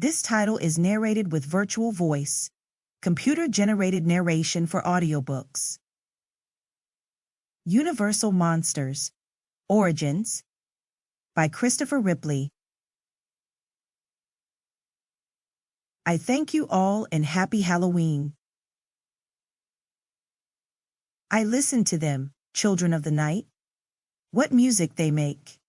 This title is narrated with virtual voice, computer-generated narration for audiobooks. Universal Monsters Origins by Christopher Ripley. I thank you all and happy Halloween. I listen to them, children of the night. What music they make.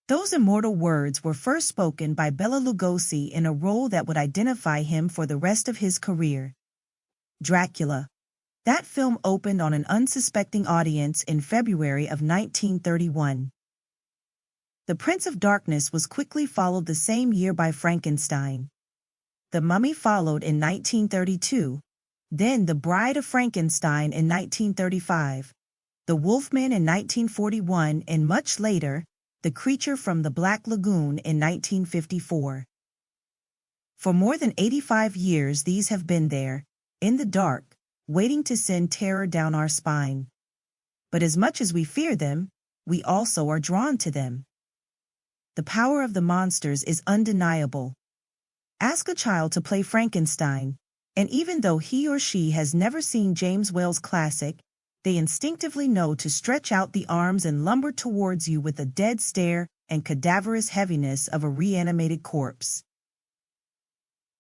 Those immortal words were first spoken by Bela Lugosi in a role that would identify him for the rest of his career. Dracula. That film opened on an unsuspecting audience in February of 1931. The Prince of Darkness was quickly followed the same year by Frankenstein. The Mummy followed in 1932, then The Bride of Frankenstein in 1935, The Wolfman in 1941, and much later, The Creature from the Black Lagoon in 1954. For more than 85 years these have been there, in the dark, waiting to send terror down our spine. But as much as we fear them, we also are drawn to them. The power of the monsters is undeniable. Ask a child to play Frankenstein, and even though he or she has never seen James Whale's classic, they instinctively know to stretch out the arms and lumber towards you with a dead stare and cadaverous heaviness of a reanimated corpse.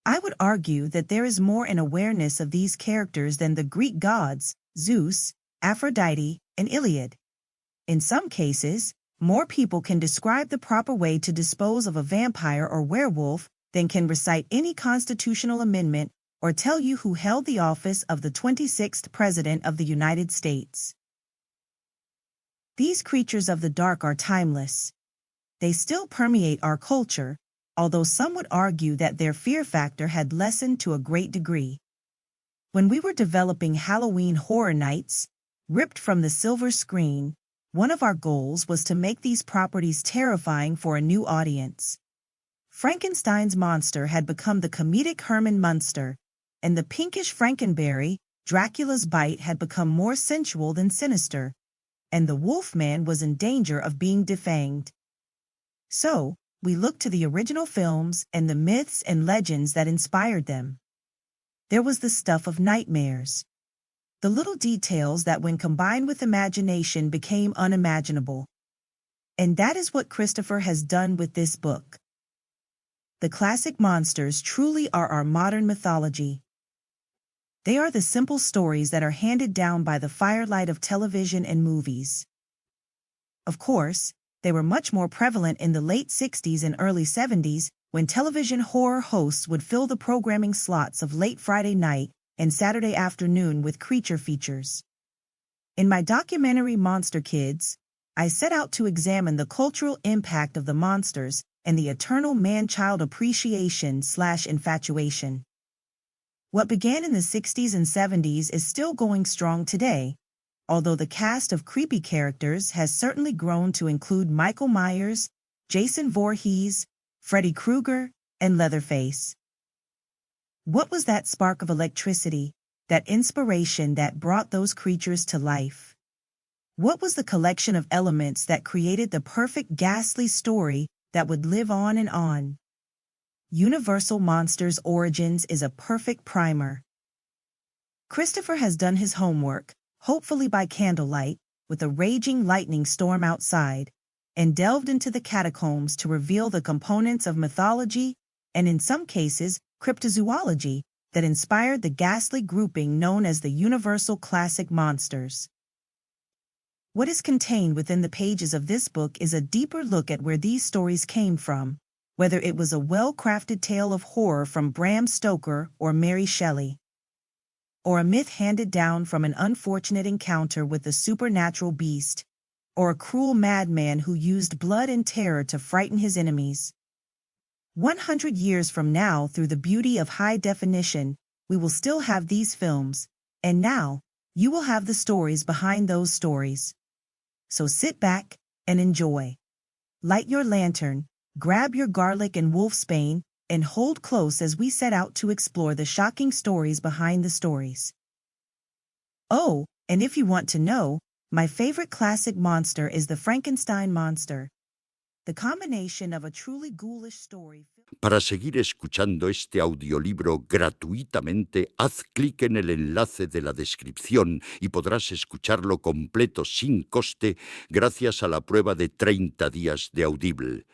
I would argue that there is more in awareness of these characters than the Greek gods, Zeus, Aphrodite, and Iliad. In some cases, more people can describe the proper way to dispose of a vampire or werewolf than can recite any constitutional amendment or tell you who held the office of the 26th President of the United States. These creatures of the dark are timeless. They still permeate our culture, although some would argue that their fear factor had lessened to a great degree. When we were developing Halloween Horror Nights, ripped from the silver screen, one of our goals was to make these properties terrifying for a new audience. Frankenstein's monster had become the comedic Herman Munster, and the pinkish Frankenberry, Dracula's bite, had become more sensual than sinister, and the Wolfman was in danger of being defanged. So, we looked to the original films and the myths and legends that inspired them. There was the stuff of nightmares. The little details that when combined with imagination became unimaginable. And that is what Christopher has done with this book. The classic monsters truly are our modern mythology. They are the simple stories that are handed down by the firelight of television and movies. Of course, they were much more prevalent in the late 60s and early 70s, when television horror hosts would fill the programming slots of late Friday night and Saturday afternoon with creature features. In my documentary Monster Kids, I set out to examine the cultural impact of the monsters and the eternal man-child appreciation/infatuation. What began in the 60s and 70s is still going strong today, although the cast of creepy characters has certainly grown to include Michael Myers, Jason Voorhees, Freddy Krueger, and Leatherface. What was that spark of electricity, that inspiration that brought those creatures to life? What was the collection of elements that created the perfect ghastly story that would live on and on? Universal Monsters Origins is a perfect primer. Christopher has done his homework, hopefully by candlelight, with a raging lightning storm outside, and delved into the catacombs to reveal the components of mythology, and in some cases, cryptozoology, that inspired the ghastly grouping known as the Universal Classic Monsters. What is contained within the pages of this book is a deeper look at where these stories came from, whether it was a well-crafted tale of horror from Bram Stoker or Mary Shelley, or a myth handed down from an unfortunate encounter with a supernatural beast, or a cruel madman who used blood and terror to frighten his enemies. 100 years from now, through the beauty of high definition, we will still have these films, and now, you will have the stories behind those stories. So sit back and enjoy. Light your lantern, grab your garlic and wolfsbane, and hold close as we set out to explore the shocking stories behind the stories. Oh, and if you want to know, my favorite classic monster is the Frankenstein monster. The combination of a truly ghoulish story. Para seguir escuchando este audiolibro gratuitamente, haz clic en el enlace de la descripción y podrás escucharlo completo sin coste gracias a la prueba de 30 días de Audible.